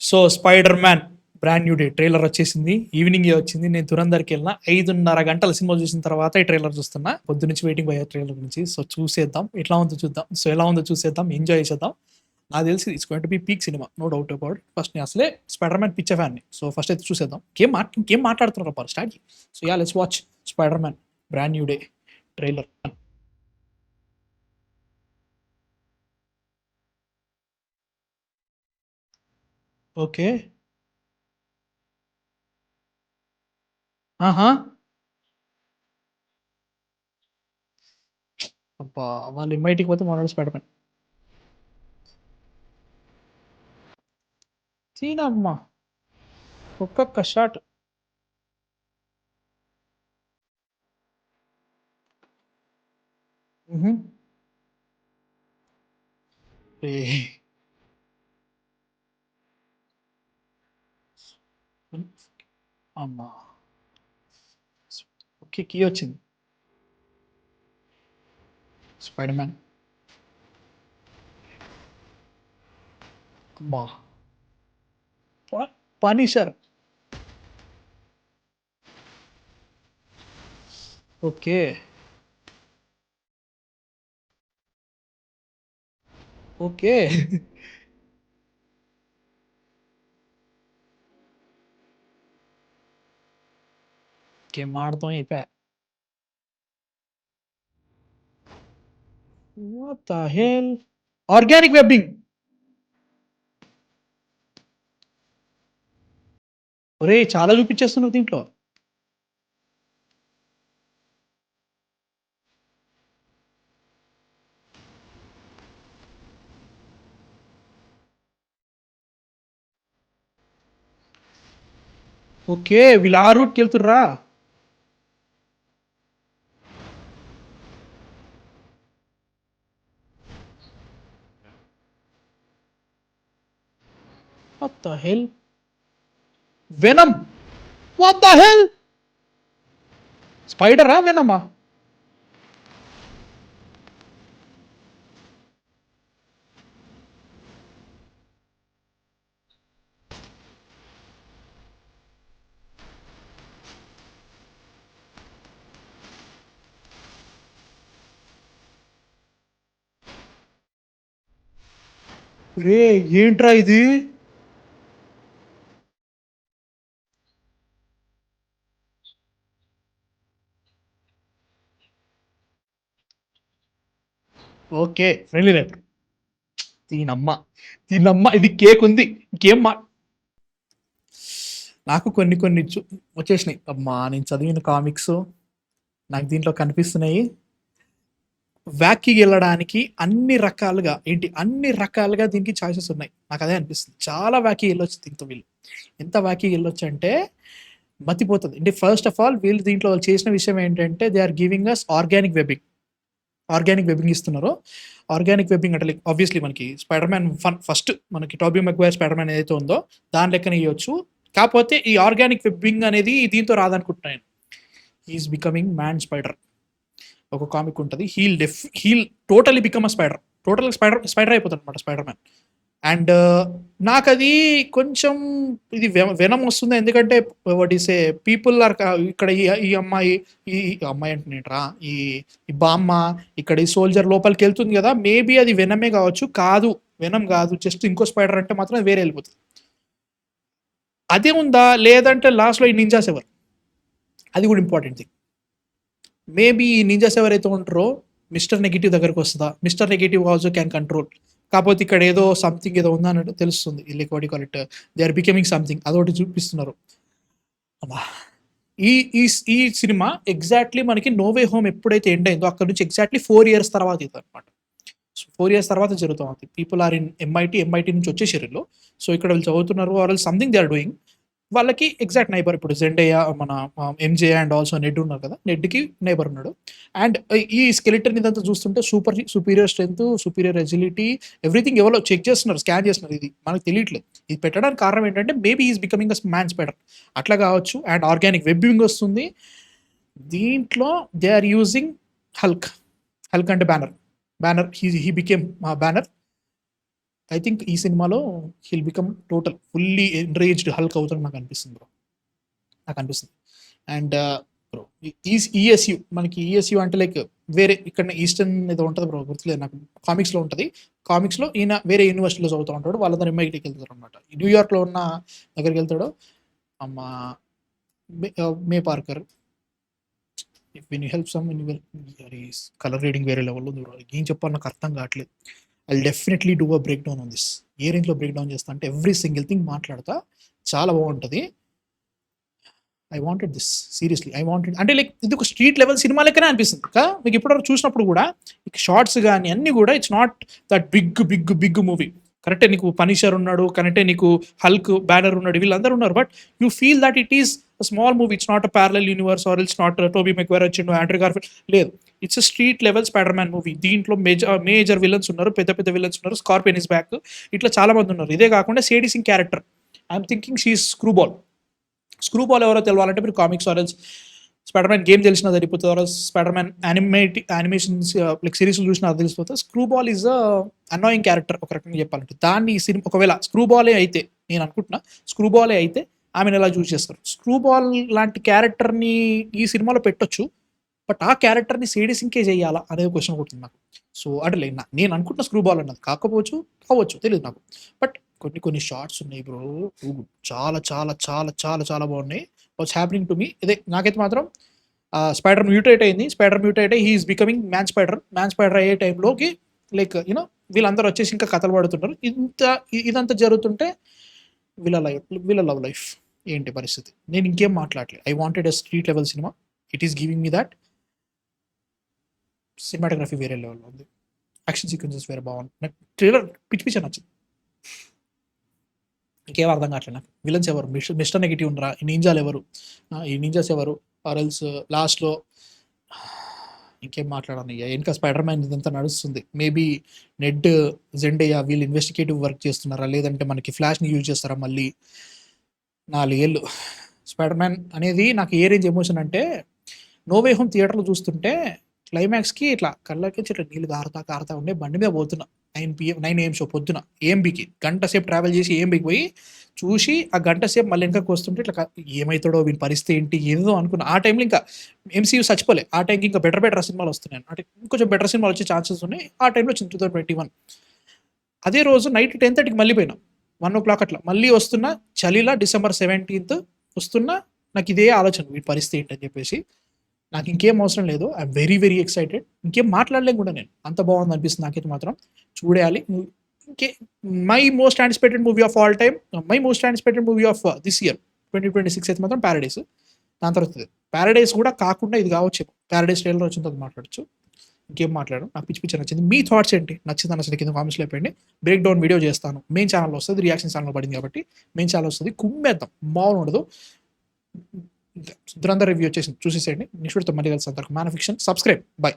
So spider man brand new day trailer వచ్చేసింది. ఈవినింగే వచ్చింది. నేను దురందర్కి వెళ్ళిన 5:30 గంటల సినిమా చూసిన తర్వాత ఈ ట్రైలర్ చూస్తున్నా. పొద్దు నుంచి వెయిటింగ్ పోయే ట్రైలర్ గురించి. సో చూసేద్దాం, ఎట్లా ఉందో చూద్దాం. సో ఎలా ఉందో చూసేద్దాం, ఎంజాయ్ చేసేద్దాం. నాకు తెలిసి it's going to be peak cinema, no doubt about. First నేను అసలే స్పైడర్ మ్యాన్ పిచ్చ ఫ్యాన్ని. సో ఫస్ట్ అయితే చూసేద్దాం. ఇంకేం మాట్లాడుతున్నారు అబ్బా, start. So yeah, let's watch spider man brand new day trailer. Okay. ఆహా. అబ్బా, వాళ్ళు ఎంఐటీకి పోతే మనోడు స్పైడర్ మ్యాన్. సీనమ్మా, ఒక్కొక్క షాట్. అమ్మా. ఓకే, కీ వచ్చింది. Spider Man. అమ్మా. పనిషర్. ఓకే. ఓకే. గేమ్ ఆడతాం అయిపోయా. What the hell. Organic webbing. ఒరే, చాలా చూపించేస్తున్నావు దీంట్లో. ఓకే, వీళ్ళు ఆ రూట్కి వెళ్తుర్రా. What the hell. Venom. What the hell. స్పైడరా వెనమా? రే, ఏంట్రా ఇది. Okay, friendly rate. దీనమ్మ, దీనమ్మ, ఇది కేక్ ఉంది. ఇంకేం నాకు కొన్ని కొన్ని వచ్చేసినాయి. అమ్మా, నేను చదివిన కామిక్స్ నాకు దీంట్లో కనిపిస్తున్నాయి. వ్యాక్కి వెళ్ళడానికి అన్ని రకాలుగా దీనికి ఛాయిసెస్ ఉన్నాయి. నాకు అదే అనిపిస్తుంది. చాలా వ్యాక్కి వెళ్ళొచ్చు దీంతో వీళ్ళు. ఎంత వ్యాక్కి వెళ్ళొచ్చు అంటే మతిపోతుంది. అంటే ఫస్ట్ ఆఫ్ ఆల్ వీళ్ళు దీంట్లో చేసిన విషయం ఏంటంటే they are giving us organic webbing ఇస్తున్నారు. ఆర్గానిక్ వెబ్బింగ్ అంటే లైక్ ఆబ్వియస్లీ మనకి స్పైడర్ మ్యాన్ ఫస్ట్ మనకి టాబీ మెగ్వైర్ స్పైడర్ మ్యాన్ ఏదైతే ఉందో దాని లెక్కన ఇవ్వచ్చు. కాకపోతే ఈ ఆర్గానిక్ వెబ్బింగ్ అనేది దీంతో రాదనుకుంటున్నాను. Is becoming man spider. ఒక కామిక్ ఉంటుంది, he'll totally become a spider. Total spider అయిపోతుంది అనమాట స్పైడర్ మ్యాన్. అండ్ నాకు అది కొంచెం ఇది వెనం వస్తుంది. ఎందుకంటే what is a people are ఇక్కడ ఈ అమ్మాయి ఈ అమ్మాయి అంటున్నారా, ఈ బామ్మ ఇక్కడ ఈ సోల్జర్ లోపలికి వెళ్తుంది కదా, మేబీ అది వెనమే కావచ్చు. కాదు, వెనం కాదు, జస్ట్ ఇంకో స్పైడర్ అంటే మాత్రం వేరే వెళ్ళిపోతుంది. అదే ఉందా లేదంటే లాస్ట్లో ఈ నింజాస్ ఎవరు, అది కూడా ఇంపార్టెంట్ థింగ్. మేబీ ఈ నింజాస్ ఎవరైతే ఉంటారో మిస్టర్ నెగిటివ్ దగ్గరకు వస్తుందా. Mister Negative also can control. కాకపోతే ఇక్కడ ఏదో సంథింగ్ ఏదో ఉందా అన్నట్టు తెలుస్తుంది. Like what you call it, they are becoming something, అదొకటి చూపిస్తున్నారు. అమ్మా, ఈ ఈ ఈ సినిమా ఎగ్జాక్ట్లీ మనకి నోవే హోమ్ ఎప్పుడైతే ఎండ్ అయిందో అక్కడ నుంచి ఎగ్జాక్ట్లీ 4 years తర్వాత ఇది అనమాట. సో 4 years తర్వాత జరుగుతుంది. పీపుల్ ఆర్ ఇన్ ఎంఐటీ నుంచి వచ్చేసారు. సో ఇక్కడ వీళ్ళు చదువుతున్నారు or something they are doing. వాళ్ళకి ఎగ్జాక్ట్ నైబర్ ఇప్పుడు జెండయ్య, మన ఎంజే అండ్ ఆల్సో నెడ్ ఉన్నారు కదా, నెడ్కి నైబర్ ఉన్నాడు. అండ్ ఈ స్కెలిటన్ ఇదంతా చూస్తుంటే superior strength, superior agility, everything ఎవరో చెక్ చేస్తున్నారు, స్కాన్ చేస్తున్నారు. ఇది మనకు తెలియట్లేదు. ఇది పెట్టడానికి కారణం ఏంటంటే maybe is becoming a man spider, అట్లా కావచ్చు. అండ్ ఆర్గానిక్ వెబ్బింగ్ వస్తుంది దీంట్లో. దే ఆర్ యూజింగ్ హల్క్ అంటే Banner. He became Banner. I think ఈ సినిమాలో హీల్ బికమ్ ఫుల్లీ ఎన్రేజ్డ్ హల్క్ అవుతాడు నాకు అనిపిస్తుంది బ్రో. నాకు అనిపిస్తుంది. అండ్ బ్రో ఈఎస్యు మనకి ఈఎస్యు అంటే లైక్ వేరే ఇక్కడ ఈస్టర్న్ ఏదో ఉంటుంది బ్రో, గుర్తులేదు నాకు. కామిక్స్లో ఉంటుంది. కామిక్స్లో ఈయన వేరే యూనివర్సిటీలో చదువుతూ ఉంటాడు, వాళ్ళందరూ ఎంఐటీకి వెళ్తారు అనమాట. న్యూయార్క్లో ఉన్న దగ్గరికి వెళ్తాడు. అమ్మ May Parker, when you help some colour reading వేరే లెవెల్లో ఉంది బ్రో. ఏం చెప్పాలి నాకు అర్థం కావట్లేదు. I definitely do a break down on this. ఏ రేంజ్లో బ్రేక్ డౌన్ చేస్తా అంటే ఎవ్రీ సింగిల్ థింగ్ మాట్లాడతా, చాలా బాగుంటుంది. I wanted this seriously. I wanted అంటే లైక్ ఇది ఒక స్ట్రీట్ లెవెల్ సినిమా లెక్కనే అనిపిస్తుంది కదా మీకు ఇప్పటివరకు చూసినప్పుడు కూడా. షార్ట్స్ కానీ అన్నీ కూడా it's not that big movie. కరెక్టే, నీకు పనిషర్ ఉన్నాడు, కరెక్టే నీకు హల్క్ బ్యానర్ ఉన్నాడు, వీళ్ళందరూ ఉన్నారు. But you feel that it is small movie. It's not a parallel universe or it's not Tobey Maguire వచ్చిండు, ఆండ్రూ గార్ఫీల్డ్ లేదు. It's street level Spider Man movie. దీంట్లో మేజర్ విలన్స్ ఉన్నారు, పెద్ద విలన్స్ ఉన్నారు. Scorpion is back, ఇట్లా చాలా మంది ఉన్నారు. ఇదే కాకుండా Sadie Sink character, I'm thinking she is Screwball ఎవరో తెలవాలంటే మీరు కామిక్స్ ఆర్ఎల్స్ స్పైడర్ మ్యాన్ గేమ్ తెలిసినా సరిపోతుంది, స్పైడర్ మ్యాన్ యానిమేషన్స్ లైక్ సిరీస్లు చూసినా అది తెలిసిపోతుంది. Screw ball is annoying character ఒక రకంగా చెప్పాలంటే. దాన్ని ఈ సినిమా ఒకవేళ స్క్రూ బాలే అయితే, నేను అనుకుంటున్నా స్క్రూ బాలే అయితే ఆమెను ఎలా చూస్ చేస్తారు. స్క్రూ బాల్ లాంటి క్యారెక్టర్ని ఈ సినిమాలో పెట్టొచ్చు, బట్ ఆ క్యారెక్టర్ని సేడీ సింకే చేయాలా అనేది క్వశ్చన్ కొడుతుంది నాకు. సో అంటే నేను అనుకుంటున్న స్క్రూ బాల్ అన్నది కావచ్చు తెలియదు నాకు. బట్ కొన్ని షార్ట్స్ ఉన్నాయి బ్రో, చాలా చాలా చాలా చాలా చాలా బాగున్నాయి. వాట్స్ హ్యాపెనింగ్ టు మీ ఇదే. నాకైతే మాత్రం స్పైడర్ మ్యూటేట్ అయ్యి he is becoming man spider అయ్యే టైంలోకి లైక్ యూనో వీళ్ళందరూ వచ్చేసి ఇంకా కథలు పడుతుంటారు. ఇదంతా జరుగుతుంటే వీళ్ళ లవ్ లైఫ్ ఏంటి పరిస్థితి, నేను ఇంకేం మాట్లాడలేదు. I wanted a street level cinema. It is giving me that. Cinematography వేరే లెవెల్లో ఉంది, యాక్షన్ సీక్వెన్సెస్ వేరే బాగుంది. నాకు ట్రైలర్ పిచ్చి నచ్చింది. ఇంకేం అర్థం కావట్లేదు నాకు. విలన్స్ ఎవరు, మిస్టర్ నెగిటివ్ ఉండరా, ఈ నింజాలు ఎవరు, ఈ నింజాస్ ఎవరు, ఆర్ఎల్స్ లాస్ట్లో ఇంకేం మాట్లాడాను. ఇంకా స్పైడర్ మ్యాన్ ఇదంతా నడుస్తుంది. మేబీ నెడ్ జెండేయా వీళ్ళు ఇన్వెస్టిగేటివ్ వర్క్ చేస్తున్నారా, లేదంటే మనకి ఫ్లాష్ని యూజ్ చేస్తారా మళ్ళీ. 4 ఏళ్ళు స్పైడర్ మ్యాన్ అనేది నాకు ఏ రేంజ్ ఎమోషన్ అంటే, నో వే హోమ్ థియేటర్లో చూస్తుంటే క్లైమాక్స్కి ఇట్లా కళ్ళకి ఇట్లా నీళ్ళు కారుతా ఉండే బండి మీద పోతున్నా. 9 AM షో పొద్దున ఏఎంబీకి గంట సేపు ట్రావెల్ చేసి ఏఎంబీకి పోయి చూసి ఆ గంట సేపు మళ్ళీ వెనకకి వస్తుంటే ఇట్లా ఏమవుతాడో వీని పరిస్థితి ఏంటి ఏదో అనుకున్నా. ఆ టైంలో ఇంకా ఎంసీయూ చచ్చిపోలే. ఆ టైంకి ఇంకా బెటర్ సినిమాలు వస్తున్నాయి, అంటే ఇంకొంచెం బెటర్ సినిమాలు వచ్చే ఛాన్సెస్ ఉన్నాయి. ఆ టైంలో 2021 అదే రోజు నైట్ 10:30కి మళ్ళీ పోయినా, 1 o'clock అట్లా మళ్ళీ వస్తున్నా. చలిలా December 17th వస్తున్నా. నాకు ఇదే ఆలోచన, వీటి పరిస్థితి ఏంటని చెప్పేసి. నాకు ఇంకేం అవసరం లేదు. I'm very excited. ఇంకేం మాట్లాడలేం కూడా నేను, అంత బాగుంది అనిపిస్తుంది నాకైతే మాత్రం. చూడాలి. My most anticipated movie of all time, my most anticipated movie of this year 2026 అయితే మాత్రం ప్యారడైస్. దాని తర్వాత ప్యారడైస్ కూడా కాకుండా ఇది కావచ్చు, ప్యారడైస్ ట్రైలర్ వచ్చిన తర్వాత మాట్లాడచ్చు. ఇంకేం మాట్లాడడం, నాకు పిచ్చి నచ్చింది. మీ థాట్స్ ఏంటి, నచ్చింది అసలు కింద కామెంట్స్లో అయిపోయింది. బ్రేక్ డౌన్ వీడియో చేస్తాను, మెయిన్ ఛానల్లో వస్తుంది, రియాక్షన్ ఛానల్లో పడింది కాబట్టి మెయిన్ ఛానల్ వస్తుంది. కుమ్మేద్దాం, మామూలు ఉండదు. దురంధర్ రివ్యూ వచ్చేసి చూసేసేయండి. నెక్స్ట్ వీడియోతో మళ్ళీ కలిసి అంతవరకు మ్యాన్ ఫిక్షన్. సబ్స్క్రైబ్. బై.